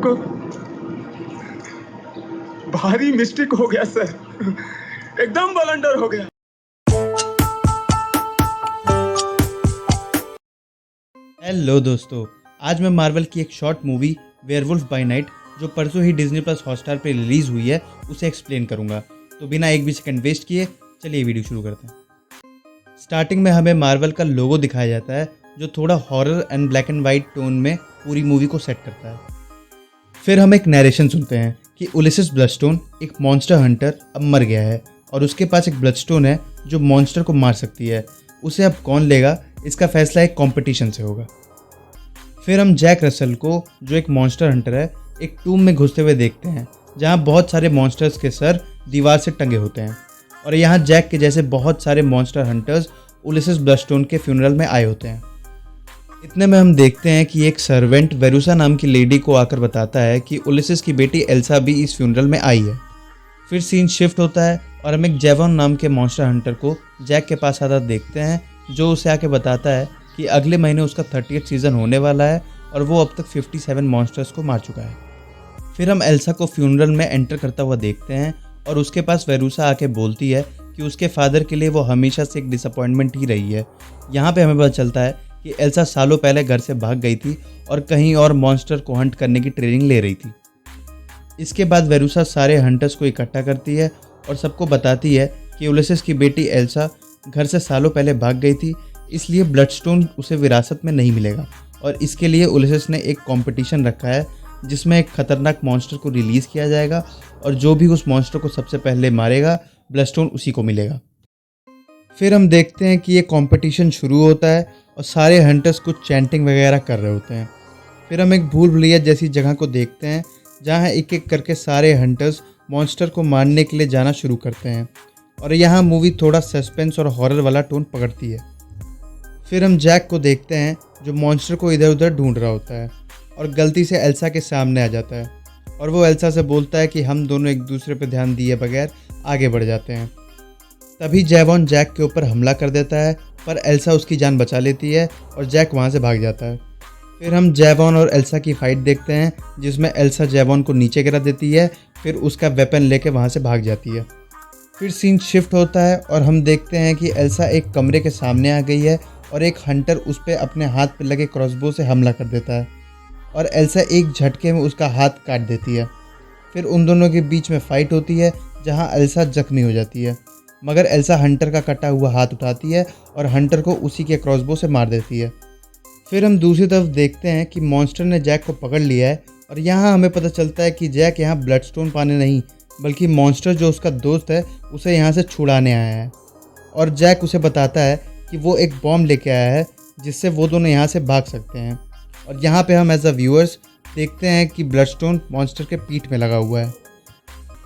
आपको? भारी मिस्टेक हो गया सर, एकदम ब्लंडर हो गया। हेलो दोस्तों, आज मैं मार्वल की एक short movie werewolf by night जो परसों ही डिज्नी प्लस हॉटस्टार पे रिलीज़ हुई है उसे एक्सप्लेन करूंगा। तो बिना एक भी सेकंड वेस्ट किए चलिए वीडियो शुरू करते हैं। स्टार्टिंग में हमें मार्वल का लोगो दिखाया जाता है जो थोड़ा horror and black and white tone में पूरी मूवी को सेट करता है। फिर हम एक नरेशन सुनते हैं कि उलिसिस ब्लडस्टोन एक मॉन्स्टर हंटर अब मर गया है और उसके पास एक ब्लडस्टोन है जो मॉन्स्टर को मार सकती है। उसे अब कौन लेगा इसका फैसला एक कंपटीशन से होगा। फिर हम जैक रसल को, जो एक मॉन्स्टर हंटर है, एक टूम में घुसते हुए देखते हैं जहां बहुत सारे मॉन्स्टर्स के सर दीवार से टंगे होते हैं और यहां जैक के जैसे बहुत सारे मॉन्स्टर हंटर्स उलिसिस ब्लडस्टोन के फ्यूनरल में आए होते हैं। इतने में हम देखते हैं कि एक सर्वेंट वेरूसा नाम की लेडी को आकर बताता है कि उलिसिस की बेटी एल्सा भी इस फ्यूनरल में आई है। फिर सीन शिफ्ट होता है और हम एक जेवॉन नाम के मॉन्स्टर हंटर को जैक के पास आता देखते हैं जो उसे आके बताता है कि अगले महीने उसका 30th सीज़न होने वाला है और वो अब तक 57 मॉन्स्टर्स को मार चुका है। फिर हम एल्सा को फ्यूनरल में एंटर करता हुआ देखते हैं और उसके पास वेरूसा आके बोलती है कि उसके फादर के लिए वो हमेशा से एक डिसअपॉइंटमेंट ही रही है। यहाँ पे हमें पता चलता है कि एल्सा सालों पहले घर से भाग गई थी और कहीं और मॉन्स्टर को हंट करने की ट्रेनिंग ले रही थी। इसके बाद वेरूसा सारे हंटर्स को इकट्ठा करती है और सबको बताती है कि उलिसिस की बेटी एल्सा घर से सालों पहले भाग गई थी, इसलिए ब्लडस्टोन उसे विरासत में नहीं मिलेगा और इसके लिए उलिसिस ने एक कंपटीशन रखा है जिसमें एक खतरनाक मॉन्स्टर को रिलीज़ किया जाएगा और जो भी उस मॉन्स्टर को सबसे पहले मारेगा ब्लडस्टोन उसी को मिलेगा। फिर हम देखते हैं कि ये कंपटीशन शुरू होता है और सारे हंटर्स कुछ चैंटिंग वगैरह कर रहे होते हैं। फिर हम एक भूल भुलैया जैसी जगह को देखते हैं जहाँ एक एक करके सारे हंटर्स मॉन्स्टर को मारने के लिए जाना शुरू करते हैं और यहाँ मूवी थोड़ा सस्पेंस और हॉरर वाला टोन पकड़ती है। फिर हम जैक को देखते हैं जो मॉन्स्टर को इधर उधर ढूंढ रहा होता है और गलती से एल्सा के सामने आ जाता है और वो एल्सा से बोलता है कि हम दोनों एक दूसरे पर ध्यान दिए बगैर आगे बढ़ जाते हैं। तभी जेवॉन जैक के ऊपर हमला कर देता है पर एल्सा उसकी जान बचा लेती है और जैक वहाँ से भाग जाता है। फिर हम जेवॉन और एल्सा की फाइट देखते हैं जिसमें एल्सा जेवॉन को नीचे गिरा देती है, फिर उसका वेपन लेके वहाँ से भाग जाती है। फिर सीन शिफ्ट होता है और हम देखते हैं कि एल्सा एक कमरे के सामने आ गई है और एक हंटर उस पर अपने हाथ पे लगे क्रॉसबो से हमला कर देता है और एल्सा एक झटके में उसका हाथ काट देती है। फिर उन दोनों के बीच में फाइट होती है जहाँ एल्सा जख्मी हो जाती है, मगर एल्सा हंटर का कटा हुआ हाथ उठाती है और हंटर को उसी के क्रॉसबो से मार देती है। फिर हम दूसरी तरफ देखते हैं कि मॉन्स्टर ने जैक को पकड़ लिया है और यहाँ हमें पता चलता है कि जैक यहाँ ब्लडस्टोन पाने नहीं बल्कि मॉन्स्टर जो उसका दोस्त है उसे यहाँ से छुड़ाने आया है और जैक उसे बताता है कि वो एक बॉम्ब लेके आया है जिससे वो दोनों यहाँ से भाग सकते हैं। और यहाँ पे हम एज अ व्यूअर्स देखते हैं कि ब्लडस्टोन मॉन्स्टर के पीठ में लगा हुआ है।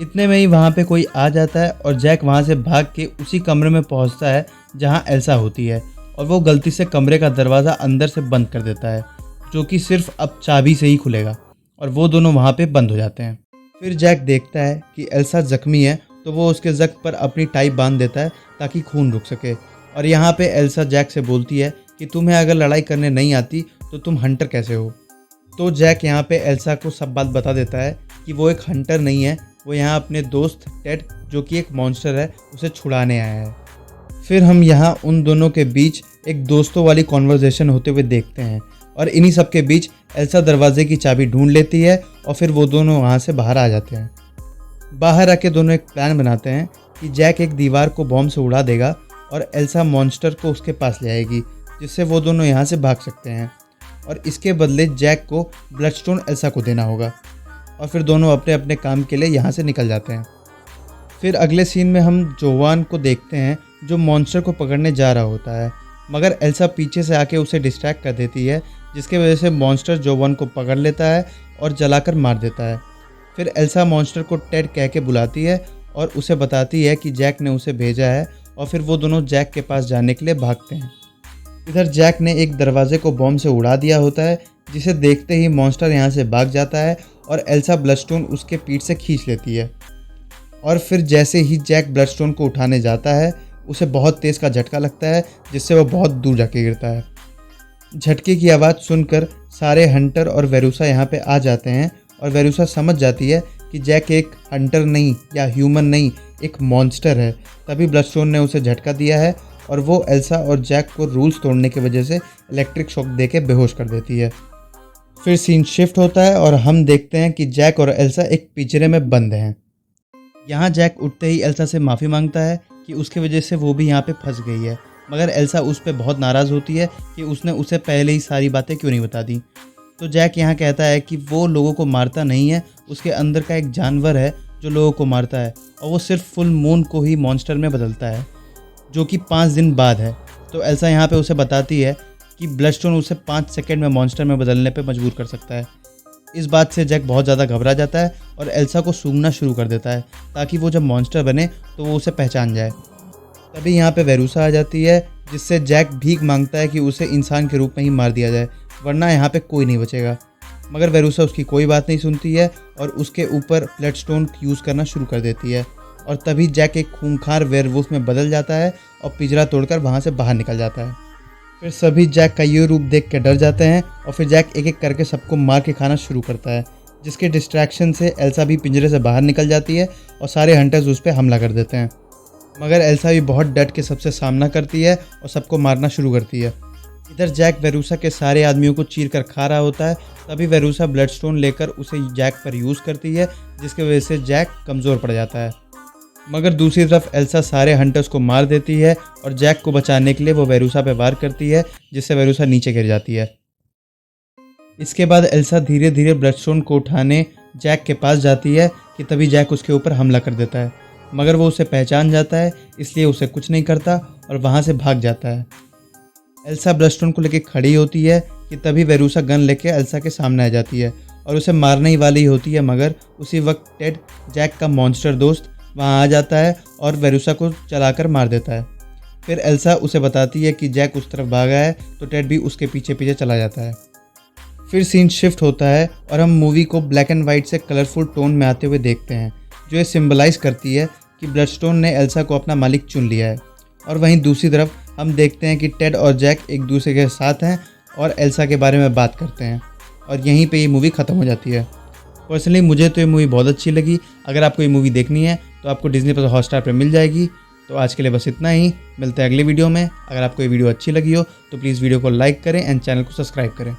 इतने में ही वहाँ पे कोई आ जाता है और जैक वहाँ से भाग के उसी कमरे में पहुँचता है जहाँ एल्सा होती है और वो गलती से कमरे का दरवाज़ा अंदर से बंद कर देता है जो कि सिर्फ अब चाबी से ही खुलेगा और वो दोनों वहाँ पे बंद हो जाते हैं। फिर जैक देखता है कि एल्सा जख्मी है तो वो उसके जख्म पर अपनी टाई बांध देता है ताकि खून रुक सके और यहाँ पे एल्सा जैक से बोलती है कि तुम्हें अगर लड़ाई करने नहीं आती तो तुम हंटर कैसे हो। तो जैक यहाँ पे एल्सा को सब बात बता देता है कि वो एक हंटर नहीं है, वो यहाँ अपने दोस्त टेड जो कि एक मॉन्स्टर है उसे छुड़ाने आया है। फिर हम यहाँ उन दोनों के बीच एक दोस्तों वाली कॉन्वर्जेशन होते हुए देखते हैं और इन्हीं सब के बीच एल्सा दरवाजे की चाबी ढूंढ लेती है और फिर वो दोनों वहाँ से बाहर आ जाते हैं। बाहर आके दोनों एक प्लान बनाते हैं कि जैक एक दीवार को बॉम्ब से उड़ा देगा और एल्सा मॉन्स्टर को उसके पास ले आएगी जिससे वो दोनों यहाँ से भाग सकते हैं और इसके बदले जैक को ब्लडस्टोन एल्सा को देना होगा और फिर दोनों अपने अपने काम के लिए यहाँ से निकल जाते हैं। फिर अगले सीन में हम जोवान को देखते हैं जो मॉन्स्टर को पकड़ने जा रहा होता है, मगर एल्सा पीछे से आके उसे डिस्ट्रैक्ट कर देती है जिसके वजह से मॉन्स्टर जोवान को पकड़ लेता है और जलाकर मार देता है। फिर एल्सा मॉन्स्टर को टेड कह के बुलाती है और उसे बताती है कि जैक ने उसे भेजा है और फिर वो दोनों जैक के पास जाने के लिए भागते हैं। इधर जैक ने एक दरवाजे को बॉम्ब से उड़ा दिया होता है जिसे देखते ही मॉन्स्टर यहाँ से भाग जाता है और एल्सा ब्लडस्टोन उसके पीठ से खींच लेती है और फिर जैसे ही जैक ब्लडस्टोन को उठाने जाता है उसे बहुत तेज़ का झटका लगता है जिससे वो बहुत दूर जाके गिरता है। झटके की आवाज़ सुनकर सारे हंटर और वेरूसा यहाँ पे आ जाते हैं और वेरूसा समझ जाती है कि जैक एक हंटर नहीं या ह्यूमन नहीं, एक मॉन्स्टर है। तभी ब्लडस्टोन ने उसे झटका दिया है और वो एल्सा और जैक को रूल्स तोड़ने की वजह से इलेक्ट्रिक शॉक देके बेहोश कर देती है। फिर सीन शिफ्ट होता है और हम देखते हैं कि जैक और एल्सा एक पिंजरे में बंद हैं। यहाँ जैक उठते ही एल्सा से माफ़ी मांगता है कि उसकी वजह से वो भी यहाँ पे फंस गई है, मगर एल्सा उस पर बहुत नाराज़ होती है कि उसने उसे पहले ही सारी बातें क्यों नहीं बता दी। तो जैक यहाँ कहता है कि वो लोगों को मारता नहीं है, उसके अंदर का एक जानवर है जो लोगों को मारता है और वो सिर्फ फुल मून को ही मॉन्स्टर में बदलता है, जो कि 5 दिन बाद है। तो एल्सा यहाँ पे उसे बताती है कि ब्लडस्टोन उसे 5 सेकंड में मॉन्स्टर में बदलने पे मजबूर कर सकता है। इस बात से जैक बहुत ज़्यादा घबरा जाता है और एल्सा को सूंघना शुरू कर देता है ताकि वो जब मॉन्स्टर बने तो वो उसे पहचान जाए। तभी यहाँ पे वेरूसा आ जाती है, जिससे जैक भीख मांगता है कि उसे इंसान के रूप में ही मार दिया जाए, वरना यहाँ पे कोई नहीं बचेगा। मगर वेरूसा उसकी कोई बात नहीं सुनती है और उसके ऊपर ब्लडस्टोन यूज़ करना शुरू कर देती है। और तभी जैक एक खूंखार वेयरवुल्फ में बदल जाता है और पिंजरा तोड़कर वहाँ से बाहर निकल जाता है। फिर सभी जैक का ये रूप देख के डर जाते हैं और फिर जैक एक एक करके सबको मार के खाना शुरू करता है, जिसके डिस्ट्रैक्शन से एल्सा भी पिंजरे से बाहर निकल जाती है और सारे हंटर्स उस पर हमला कर देते हैं। मगर एल्सा भी बहुत डट के सबसे सामना करती है और सबको मारना शुरू करती है। इधर जैक वेरूसा के सारे आदमियों को चीर कर खा रहा होता है। तभी वेरूसा ब्लडस्टोन लेकर उसे जैक पर यूज़ करती है, जिसकी वजह से जैक कमज़ोर पड़ जाता है। मगर दूसरी तरफ एल्सा सारे हंटर्स को मार देती है और जैक को बचाने के लिए वो वेरूसा पे वार करती है, जिससे वेरूसा नीचे गिर जाती है। इसके बाद एल्सा धीरे धीरे ब्लडस्टोन को उठाने जैक के पास जाती है कि तभी जैक उसके ऊपर हमला कर देता है, मगर वो उसे पहचान जाता है, इसलिए उसे कुछ नहीं करता और वहाँ से भाग जाता है। एल्सा ब्लडस्टोन को लेकर खड़ी होती है कि तभी वेरूसा गन लेके एल्सा के सामने आ जाती है और उसे मारने ही वाली होती है, मगर उसी वक्त टेड, जैक का मॉन्स्टर दोस्त, वहाँ आ जाता है और वेरूसा को चलाकर मार देता है। फिर एल्सा उसे बताती है कि जैक उस तरफ भागा है, तो टेड भी उसके पीछे पीछे चला जाता है। फिर सीन शिफ्ट होता है और हम मूवी को ब्लैक एंड वाइट से कलरफुल टोन में आते हुए देखते हैं, जो ये सिंबलाइज करती है कि ब्लडस्टोन ने एल्सा को अपना मालिक चुन लिया है। और वहीं दूसरी तरफ हम देखते हैं कि टेड और जैक एक दूसरे के साथ हैं और एल्सा के बारे में बात करते हैं, और यहीं पे ये मूवी ख़त्म हो जाती है। पर्सनली मुझे तो ये मूवी बहुत अच्छी लगी। अगर आपको ये मूवी देखनी है तो आपको डिज्नी प्लस हॉटस्टार पर मिल जाएगी। तो आज के लिए बस इतना ही, मिलते हैं अगले वीडियो में। अगर आपको ये वीडियो अच्छी लगी हो तो प्लीज़ वीडियो को लाइक करें एंड चैनल को सब्सक्राइब करें।